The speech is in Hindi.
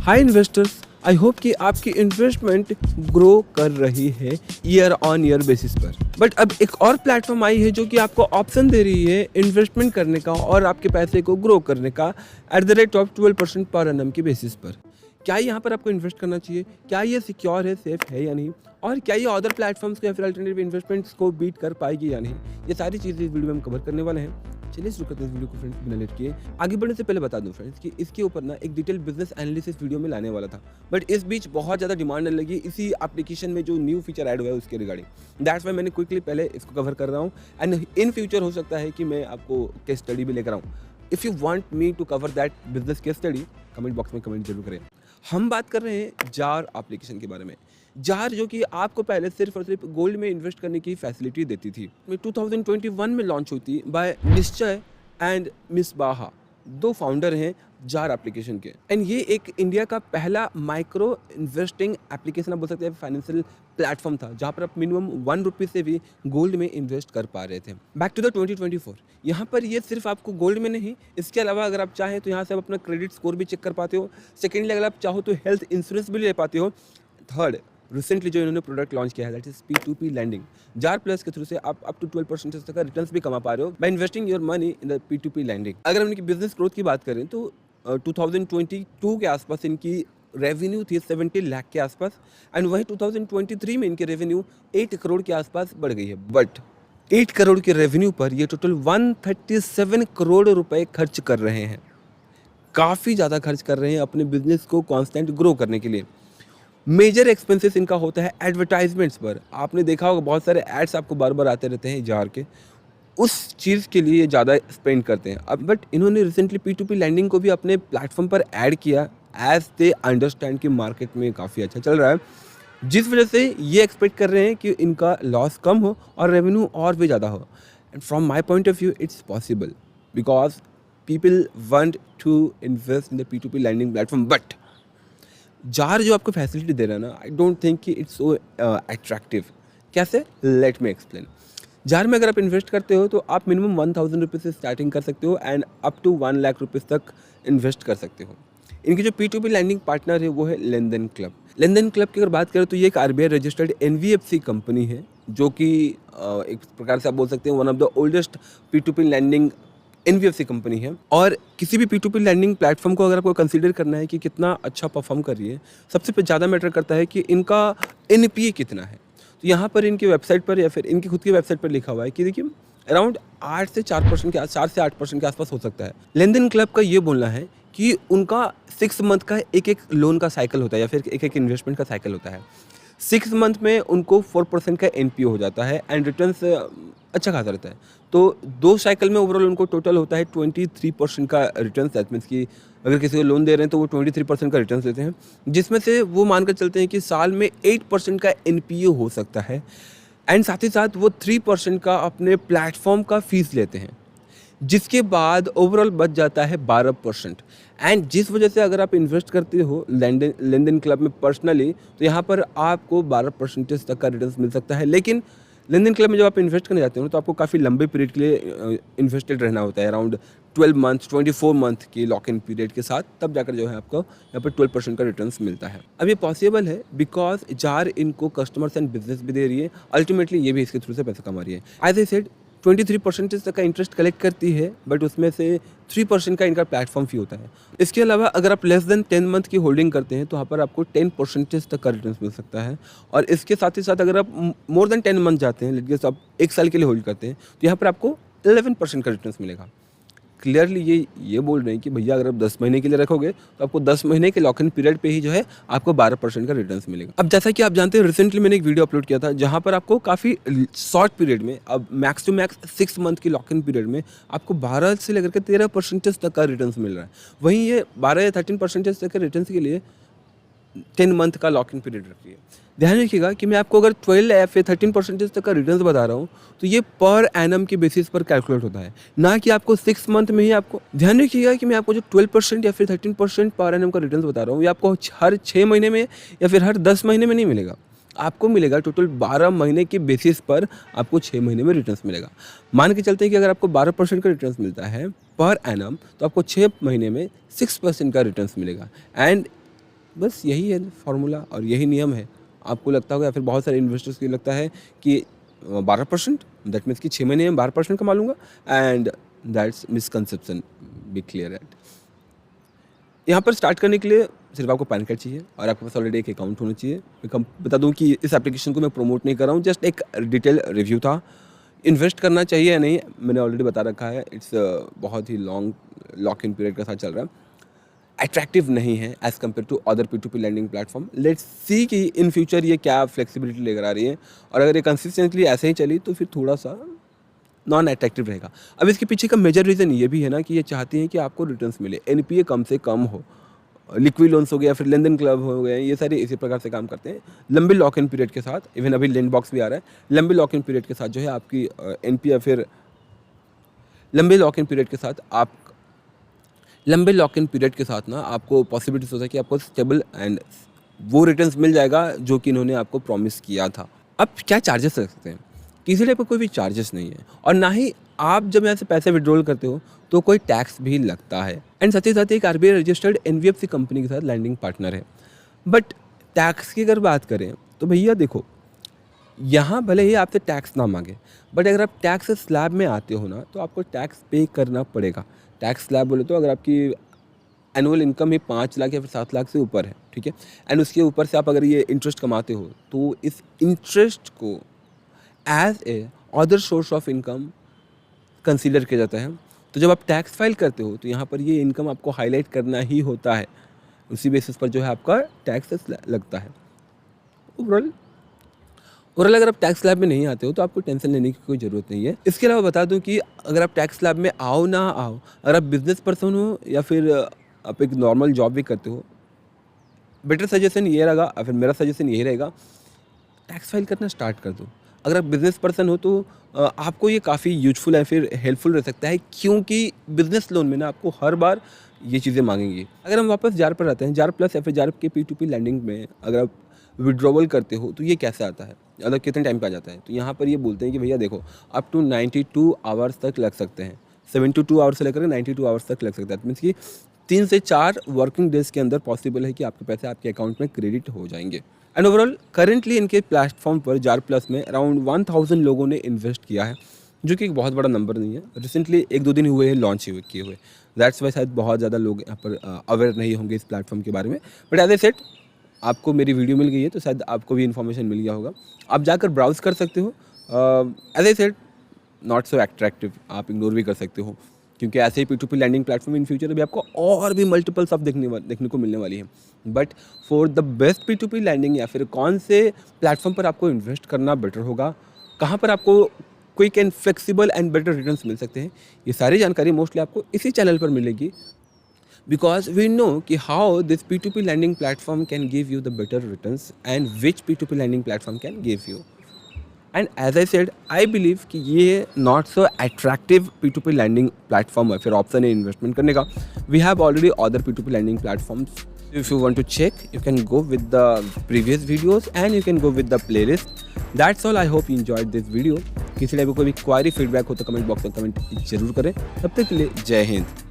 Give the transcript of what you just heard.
हाय इन्वेस्टर्स, आई होप कि आपकी इन्वेस्टमेंट ग्रो कर रही है ईयर ऑन ईयर बेसिस पर। बट अब एक और प्लेटफॉर्म आई है जो कि आपको ऑप्शन दे रही है इन्वेस्टमेंट करने का और आपके पैसे को ग्रो करने का at the rate of 12% per annum की बेसिस पर। क्या यहाँ पर आपको इन्वेस्ट करना चाहिए? क्या ये सिक्योर है, सेफ है या नहीं? और क्या ये अदर प्लेटफॉर्म्स को या फिर अल्टरनेटिव इन्वेस्टमेंट्स को बीट कर पाएगी या नहीं? ये सारी चीज़ें इस वीडियो में हम कवर करने वाले हैं। चलिए शुरू करते हैं इस वीडियो को फ्रेंड्स, बिना लेट किए। आगे बढ़ने से पहले बता दूं फ्रेंड्स कि इसके ऊपर ना एक डिटेल बिजनेस एनालिसिस वीडियो में लाने वाला था, बट इस बीच बहुत ज़्यादा डिमांड लगी इसी एप्लीकेशन में जो न्यू फीचर ऐड हुआ है उसके रिगार्डिंग। दैट्स वाई मैंने क्विकली पहले इसको कवर कर रहा हूँ एंड इन फ्यूचर हो सकता है कि मैं आपको केस स्टडी भी लेकर आऊँ। If you want me to cover that business case study, comment box में कमेंट जरूर करें। हम बात कर रहे हैं जार एप्लीकेशन के बारे में। जार जो कि आपको पहले सिर्फ और सिर्फ गोल्ड में इन्वेस्ट करने की फैसिलिटी देती थी। 2021 में लॉन्च हुई थी बाय निश्चय एंड मिसबाहा, दो फाउंडर हैं जार एप्लीकेशन के। एंड ये एक इंडिया का पहला माइक्रो इन्वेस्टिंग एप्लीकेशन आप बोल सकते हैं, फाइनेंशियल प्लेटफॉर्म था जहाँ पर आप मिनिमम ₹1 से भी गोल्ड में इन्वेस्ट कर पा रहे थे। बैक टू द 2024, यहाँ पर ये सिर्फ आपको गोल्ड में नहीं, इसके अलावा अगर आप चाहें तो यहाँ से आप अपना क्रेडिट स्कोर भी चेक कर पाते हो। सेकेंडली अगर आप चाहो तो हेल्थ इंश्योरेंस भी ले पाते हो। थर्ड, रिसेंटली जो इन्होंने प्रोडक्ट लॉन्च किया है that is P2P lending. Jar plus के थ्रू से आप अप टू 12% तक का रिटर्न्स भी कमा पा रहे हो by investing your money in the P2P lending. अगर हम इनकी बिजनेस ग्रोथ की बात करें तो 2022 के आसपास इनकी रेवेन्यू थी 70 लाख के आसपास एंड वहीं 2023 में इनकी रेवेन्यू 8 करोड़ के आसपास बढ़ गई है। बट 8 करोड़ के रेवेन्यू पर ये टोटल 137 करोड़ रुपए खर्च कर रहे हैं। काफ़ी ज़्यादा खर्च कर रहे हैं अपने बिजनेस को कॉन्स्टेंट ग्रो करने के लिए। मेजर एक्सपेंसेस इनका होता है एडवर्टाइजमेंट्स पर। आपने देखा होगा बहुत सारे एड्स आपको बार बार आते रहते हैं जार के, उस चीज़ के लिए ज़्यादा स्पेंड करते हैं। अब बट इन्होंने रिसेंटली P2P लैंडिंग को भी अपने प्लेटफॉर्म पर ऐड किया एज दे अंडरस्टैंड कि मार्केट में काफ़ी अच्छा चल रहा है, जिस वजह से ये एक्सपेक्ट कर रहे हैं कि इनका लॉस कम हो और रेवेन्यू और भी ज़्यादा हो। And from my point of view it's possible because people want to invest in the P2P lending platform. But Jar जो आपको फैसिलिटी दे रहा है ना, आई डोंट थिंक कि इट्स सो अट्रैक्टिव। कैसे? Let me explain. जार में अगर आप इन्वेस्ट करते हो तो आप मिनिमम ₹1000 से स्टार्टिंग कर सकते हो एंड अप टू ₹1,00,000 तक इन्वेस्ट कर सकते हो। इनकी जो P2P लैंडिंग पार्टनर है वो है लेनदेन क्लब। लेनदेन क्लब की अगर बात करें तो ये एक RBI रजिस्टर्ड NBFC कंपनी है जो कि एक प्रकार से आप बोल सकते हैं one of the oldest P2P lending NBFC company है। और किसी भी P2P लैंडिंग प्लेटफॉर्म को अगर आपको कंसीडर करना है कि कितना अच्छा परफॉर्म कर रही है, सबसे ज़्यादा मैटर करता है कि इनका NPA कितना है। तो यहाँ पर इनकी वेबसाइट पर या फिर इनकी खुद की वेबसाइट पर लिखा हुआ है कि देखिए अराउंड 8 से 4% के 4 से 8% के आसपास हो सकता है। लेनदेन क्लब का ये बोलना है कि उनका 6 मंथ का एक एक लोन का साइकिल होता है या फिर एक एक इन्वेस्टमेंट का साइकिल होता है। 6 मंथ में उनको 4% का NPA हो जाता है एंड रिटर्न्स अच्छा खासा रहता है। तो 2 साइकिल में ओवरऑल उनको टोटल होता है 23% का रिटर्न्स। दैट मीन्स कि अगर किसी को लोन दे रहे हैं तो वो 23% का रिटर्न्स देते हैं, जिसमें से वो मानकर चलते हैं कि साल में 8% का NPA हो सकता है एंड साथ ही साथ वो 3% का अपने प्लेटफॉर्म का फीस लेते हैं, जिसके बाद ओवरऑल बच जाता है 12%। एंड जिस वजह से अगर आप इन्वेस्ट करते हो लेनदेन क्लब में पर्सनली तो यहाँ पर आपको 12% तक का रिटर्न मिल सकता है। लेकिन लेनदेन क्लब में जब आप इन्वेस्ट करने जाते हो तो आपको काफ़ी लंबे पीरियड के लिए इन्वेस्टेड रहना होता है, अराउंड 12 मंथ 24 मंथ की लॉक इन पीरियड के साथ, तब जाकर जो है आपको यहाँ पर 12% का रिटर्न्स मिलता है। अब ये पॉसिबल है बिकॉज जार इनको कस्टमर्स एंड बिजनेस भी दे रही है, अल्टीमेटली ये भी इसके थ्रू से पैसा कमा रही है। एज आई सेड 23% तक का इंटरेस्ट कलेक्ट करती है, बट उसमें से 3% का इनका प्लेटफॉर्म फी होता है। इसके अलावा अगर आप लेस देन 10 मंथ की होल्डिंग करते हैं तो यहाँ पर आपको 10% तक का रिटर्न मिल सकता है। और इसके साथ ही साथ अगर आप मोर देन 10 मंथ जाते हैं, लेट गेस आप 1 साल के लिए होल्ड करते हैं, तो यहाँ पर आपको 11% का रिटर्न मिलेगा। क्लियरली ये बोल रहे हैं कि भैया अगर आप 10 महीने के लिए रखोगे तो आपको 10 महीने के लॉक इन पीरियड पे ही जो है आपको 12% का रिटर्न मिलेगा। अब जैसा कि आप जानते हैं रिसेंटली मैंने एक वीडियो अपलोड किया था जहां पर आपको काफ़ी शॉर्ट पीरियड में, अब मैक्स टू मैक्स 6 मंथ की लॉक इन पीरियड में आपको 12 से लेकर के 13% तक का रिटर्न मिल रहा है। वहीं ये 12 या 13% तक के रिटर्न के लिए 10 मंथ का लॉक इन पीरियड रखिए। ध्यान रखिएगा कि मैं आपको अगर 12 या फिर 13% तक का रिटर्न बता रहा हूँ तो ये पर एनम के बेसिस पर कैलकुलेट होता है, ना कि आपको 6 मंथ में ही आपको। ध्यान रखिएगा कि मैं आपको जो 12% या फिर 13% पर एनम का रिटर्न बता रहा हूँ ये आपको हर 6 महीने में या फिर हर 10 महीने में नहीं मिलेगा, आपको मिलेगा टोटल 12 महीने के बेसिस पर आपको 6 महीने में रिटर्न मिलेगा। मान के चलते हैं कि अगर आपको 12% का रिटर्न मिलता है पर एनम तो आपको 6 महीने में 6% का रिटर्न मिलेगा। एंड बस यही है फार्मूला और यही नियम है। आपको लगता होगा या फिर बहुत सारे इन्वेस्टर्स को लगता है कि 12%, दैट मीन्स कि 6 महीने में 12% कमा लूँगा, and that's misconception, be clear at. यहाँ पर स्टार्ट करने के लिए सिर्फ आपको पैन कार्ड चाहिए और आपके पास ऑलरेडी एक अकाउंट होना चाहिए। मैं बता दूँ कि इस एप्लीकेशन को मैं प्रमोट नहीं कर रहा हूँ, जस्ट एक डिटेल रिव्यू था। इन्वेस्ट करना चाहिए या नहीं मैंने ऑलरेडी बता रखा है। इट्स बहुत ही लॉन्ग लॉक इन पीरियड के साथ चल रहा है, अट्रैक्टिव नहीं है as compare to other P2P lending platform. Let's see कि इन फ्यूचर ये क्या फ्लेक्सिबिलिटी लेकर आ रही है, और अगर ये कंसिस्टेंटली ऐसे ही चली तो फिर थोड़ा सा नॉन अट्रैक्टिव रहेगा। अब इसके पीछे का मेजर रीज़न ये भी है ना कि ये चाहती हैं कि आपको रिटर्न्स मिले, NPA कम से कम हो, लिक्विड लोन्स हो गया, फिर लेन देन क्लब हो गए, ये सारे इसी प्रकार से काम करते हैं। लंबे लॉक इन पीरियड के साथ, इवन अभी लेंड बॉक्स भी आ रहा है, लंबे लॉक इन पीरियड के साथ जो है आपकी NPA, फिर लंबे लॉक इन पीरियड के साथ ना आपको पॉसिबिलिटीज होता है कि आपको स्टेबल एंड वो रिटर्न्स मिल जाएगा जो कि इन्होंने आपको प्रॉमिस किया था। अब क्या चार्जेस रख सकते हैं? किसी टाइप का कोई भी चार्जेस नहीं है, और ना ही आप जब यहाँ से पैसे विड्रॉल करते हो तो कोई टैक्स भी लगता है। एंड साथ ही साथ एक RBI रजिस्टर्ड NBFC कंपनी के साथ लैंडिंग पार्टनर है। बट टैक्स की अगर बात करें तो भैया देखो, यहाँ भले ही आपसे टैक्स ना मांगे, बट अगर आप टैक्स स्लैब में आते हो ना तो आपको टैक्स पे करना पड़ेगा। टैक्स स्लैब बोले तो अगर आपकी एनुअल इनकम ही 5 लाख या फिर 7 लाख से ऊपर है, ठीक है, एंड उसके ऊपर से आप अगर ये इंटरेस्ट कमाते हो तो इस इंटरेस्ट को as a other source of income consider किया जाता है। तो जब आप टैक्स फाइल करते हो तो यहाँ पर ये इनकम आपको हाईलाइट करना ही होता है, उसी बेसिस पर जो है आपका टैक्स लगता है। ओवरऑल अगर आप टैक्स स्लैब में नहीं आते हो तो आपको टेंशन लेने की कोई ज़रूरत नहीं है। इसके अलावा बता दूं कि अगर आप टैक्स स्लैब में आओ ना आओ, अगर आप बिजनेस पर्सन हो या फिर आप एक नॉर्मल जॉब भी करते हो, बेटर सजेशन ये रहेगा, या फिर मेरा सजेशन यही रहेगा, टैक्स फाइल करना स्टार्ट कर दो। अगर आप बिज़नेस पर्सन हो तो आपको ये काफ़ी यूजफुल है, फिर हेल्पफुल रह सकता है, क्योंकि बिज़नेस लोन में ना आपको हर बार ये चीज़ें मांगेंगी। अगर हम वापस जार पर आते हैं, जार प्लस या फिर जार के P2P लैंडिंग में अगर आप विड्रॉवल करते हो तो ये कैसे आता है, मतलब कितने टाइम पे आ जाता है? तो यहाँ पर ये बोलते हैं कि भैया देखो, अप टू 92 आवर्स तक लग सकते हैं, 72 आवर्स से लेकर 92 आवर्स तक लग सकता है। मीन्स कि 3 से 4 वर्किंग डेज के अंदर पॉसिबल है कि आपके पैसे आपके अकाउंट में क्रेडिट हो जाएंगे। एंड ओवरऑल करेंटली इनके प्लेटफॉर्म पर जार प्लस में अराउंड 1000 लोगों ने इन्वेस्ट किया है, जो कि एक बहुत बड़ा नंबर नहीं है। रिसेंटली 1-2 दिन हुए हैं लॉन्च किए हुए, दैट्स वाई शायद बहुत ज़्यादा लोग यहाँ पर अवेयर नहीं होंगे इस प्लेटफॉर्म के बारे में। बट एज ए सेट, आपको मेरी वीडियो मिल गई है तो शायद आपको भी इन्फॉर्मेशन मिल गया होगा, आप जाकर ब्राउज़ कर सकते हो। As a set, not so attractive, आप इग्नोर भी कर सकते हो, क्योंकि ऐसे ही P2P lending platform in future अभी आपको और भी मल्टीपल्स ऑफ देखने को मिलने वाली है। But for the best P2P lending, या फिर कौन से प्लेटफॉर्म पर आपको इन्वेस्ट करना बेटर होगा, कहाँ पर आपको quick and flexible and better returns मिल सकते हैं, ये सारी जानकारी मोस्टली आपको इसी चैनल पर मिलेगी। Because we know कि how this P2P lending platform can give you the better returns and which P2P lending platform can give you. And as I said, I believe कि ये not so attractive P2P lending platform है, फिर ऑप्शन है इन्वेस्टमेंट करने का। We have already other P2P lending platforms. If you want to check, you can go with the previous videos and you can go with the playlist. That's all. I hope you enjoyed this video. किसी टाइप को कोई क्वारी फीडबैक हो तो कमेंट बॉक्स में कमेंट जरूर करें। तब तक के लिए जय हिंद।